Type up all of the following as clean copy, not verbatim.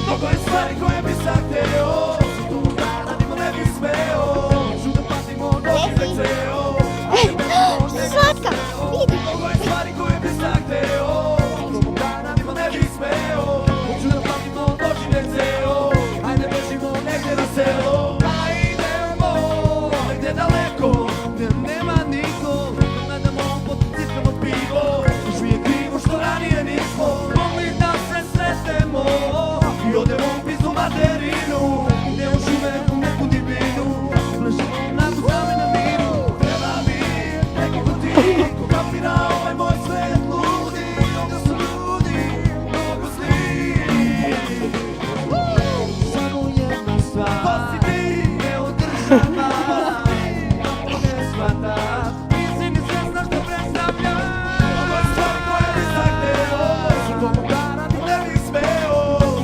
Mnogo je stvari koje bi sad hteo, tu da radimo ne bi smeo. Ću da patimo noći već ceo, Slatka, vidi. mnogo je stvari koje bi sad hteo, tu da radimo ne bi smeo. Ću da patimo noći već ceo, ajde bežimo negdje na selo. Ajdemo negdje daleko, gdje nema niko, da najdemo poticamo pivo. Još uvijek krivo što ranije nismo mogli da se sretemo i odemo u pizdu materinu, gdje u šume u neku divinu ležimo na kutame na miru. Treba mi neko ko ti, ko kapira ovaj moj svet ludi. Ovdje su ljudi, mnogo zli. Samo jedna stvar, to si ti, ne održava. Ako ne shvataš, nisi ni svjesna što predstavlja. Mnogo je stvari koje bi sad hteo, sa tobom da radim ne bih smeo.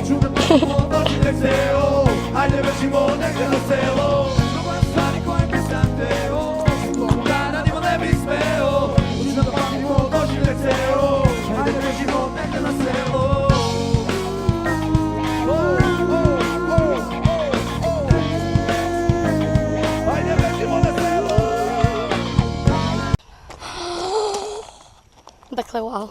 Ću da patimo noći nek ceo, ajde bežimo negdje na selo. Mnogo je stvari koje bi sad hteo, sa tobom da radimo ne bih smeo. Ću da patimo noći nek ceo, ajde bežimo negdje na selo. Ajde bežimo na selo. Dakle, wow.